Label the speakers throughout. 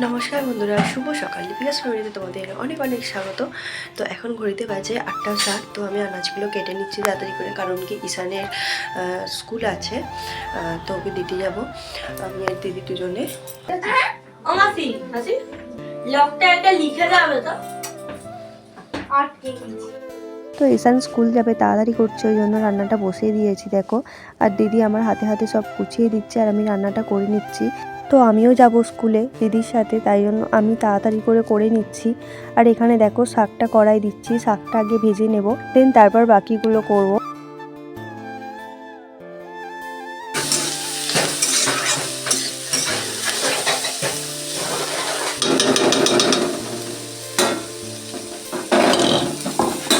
Speaker 1: নমস্কার বন্ধুরা, শুভ সকাল। লিপিকাস ফ্যামিলিতে তোমাদের অনেক অনেক স্বাগত। তো এখন ঘড়িতে বাজে 8:07। তো আমি আনাজগুলো কেটে নিচ্ছি তাড়াতাড়ি করে, কারণ কি ঈশানের স্কুল আছে, তো ওকে দিতে যাব আমি আর দিদি দুজনে। তো ঈশান স্কুল যাবে, তাড়াতাড়ি করছে, ওই জন্য রান্নাটা বসিয়ে দিয়েছি দেখো। আর দিদি আমার হাতে হাতে সব গুছিয়ে দিচ্ছে আর আমি রান্নাটা করে নিচ্ছি। তো আমিও যাব স্কুলে দিদির সাথে, তাই জন্য আমি তাড়াতাড়ি করে নিচ্ছি। আর এখানে দেখো শাকটা কড়াই দিচ্ছি, শাকটা আগে ভেজে নেব, দেন তারপর বাকিগুলো করব।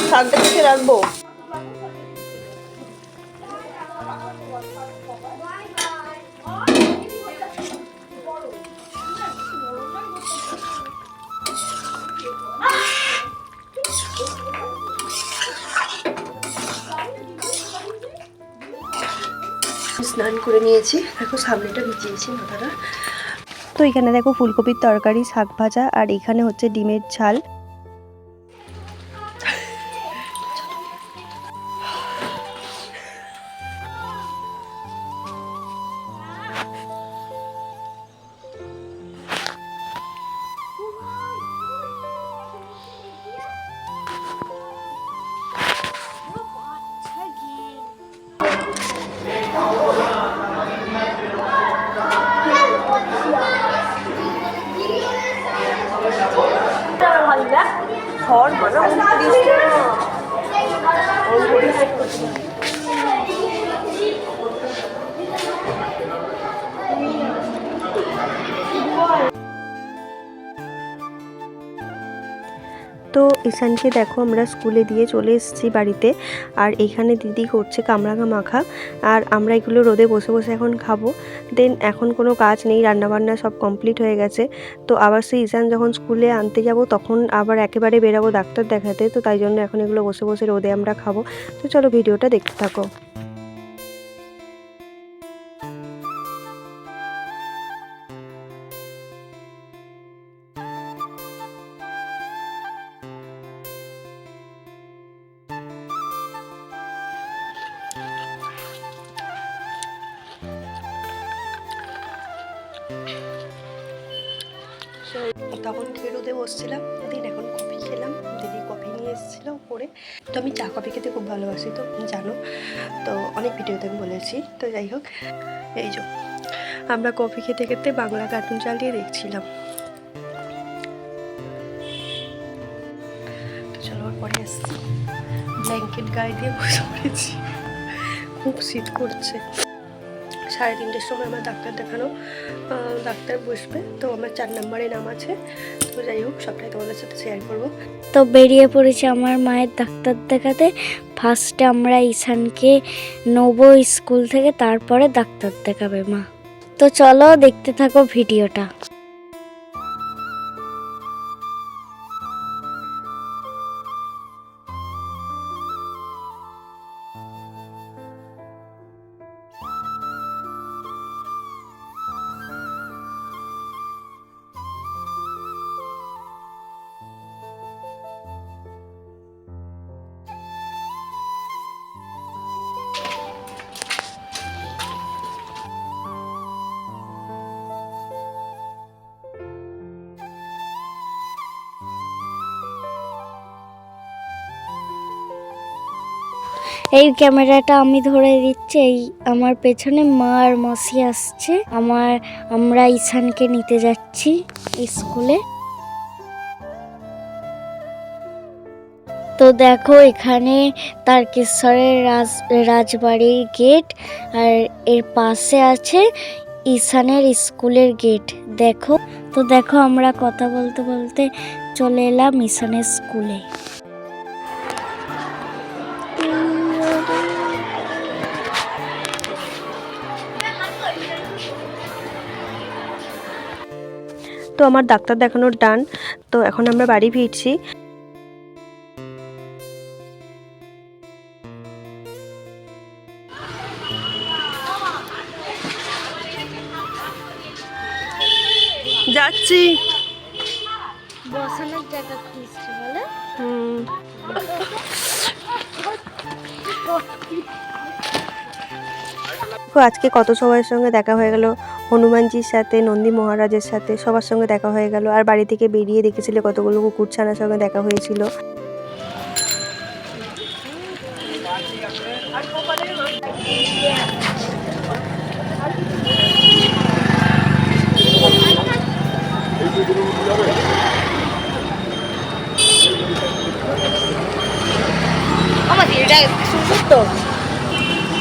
Speaker 1: শাকটা কিছু রাখবো। স্নান করে নিয়েছি, দেখো সামনেটা ভিজিয়েছি মাথাটা। তো এখানে দেখো ফুলকপির তরকারি, শাক ভাজা, আর এখানে হচ্ছে ডিমের ঝাল। তো ঈশানকে দেখো আমরা স্কুলে দিয়ে চলে এসেছি বাড়িতে, আর এখানে দিদি করছে কামরাঙা মাখা, আর আমরা এগুলো রোদে বসে বসে এখন খাবো। দেন এখন কোনো কাজ নেই, রান্নাবান্না সব কমপ্লিট হয়ে গেছে। তো আবার সেই ঈশান যখন স্কুলে আনতে যাব তখন আবার একেবারে বেরাবো ডাক্তার দেখাতে, তো তাই জন্য এখন এগুলো বসে বসে রোদে আমরা খাবো। তো চলো ভিডিওটা দেখতে থাকো। তখন খেয়ে রোদে বসছিলাম, দিন এখন কফি খেলাম, দিদি কফি নিয়ে এসেছিলো করে। তো আমি চা কফি খেতে খুব ভালোবাসি, তো জানো, তো অনেক ভিডিওতে আমি বলেছি। তো যাই হোক, এই যে আমরা কফি খেতে খেতে বাংলা কার্টুন চালিয়ে দেখছিলাম। তো চলো পরে আসছি, ব্ল্যাঙ্কেট গায়ে দিয়ে বসে পড়েছি, খুব শীত করছে। 3:30টার সময় আমার ডাক্তার দেখানো, ডাক্তার বসবে, তো আমার 4 নম্বরে নাম আছে। তো যাই হোক, সবটাই তোমাদের সাথে শেয়ার করবো।
Speaker 2: তো বেরিয়ে পড়েছি আমার মায়ের ডাক্তার দেখাতে। ফার্স্টে আমরা ঈশানকে নেবো স্কুল থেকে, তারপরে ডাক্তার দেখাবে মা। তো চলো দেখতে থাকো ভিডিওটা। এই ক্যামেরাটা আমি ধরে দিচ্ছি। এই আমার পেছনে মা আর মাসি আসছে, আমরা ঈশানকে নিতে যাচ্ছি স্কুলে। তো দেখো এখানে তারকেশ্বরের রাজবাড়ির গেট, আর এর পাশে আছে ঈশানের স্কুলের গেট। দেখো, তো দেখো আমরা কথা বলতে বলতে চলে এলাম ঈশানের স্কুলে।
Speaker 1: তো আমার ডাক্তার দেখানোর ডান, তো এখন আমরা বাড়ি ফিরছি। যাচ্ছি।
Speaker 2: বসানোর জায়গা খুঁজছে বলে।
Speaker 1: আজকে কত সবার সঙ্গে দেখা হয়ে গেল, হনুমানজির সাথে, নন্দী মহারাজের সাথে, সবার সঙ্গে দেখা হয়ে গেল। আর বাড়ি থেকে বেরিয়ে দেখেছিলে কতগুলো কুকুরছানার সঙ্গে দেখা হয়েছিল।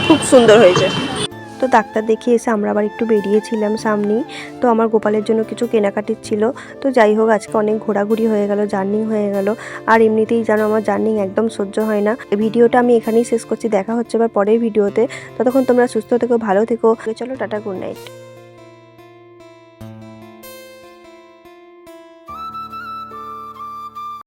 Speaker 1: খুব সুন্দর হয়েছে। তো ডাক্তার দেখিয়ে এসে আমরা আবার একটু বেরিয়েছিলাম সামনেই। তো আমার গোপালের জন্য কিছু কেনাকাটির ছিল। তো যাই হোক, আজকে অনেক ঘোরাঘুরি হয়ে গেল, জার্নি হয়ে গেল। আর এমনিতেই জানো আমার জার্নি একদম সহ্য হয় না। ভিডিওটা আমি এখানেই শেষ করছি, দেখা হচ্ছে আবার পরের ভিডিওতে। ততক্ষণ তোমরা সুস্থ থেকো, ভালো থেকো। চলো টাটা, গুড নাইট।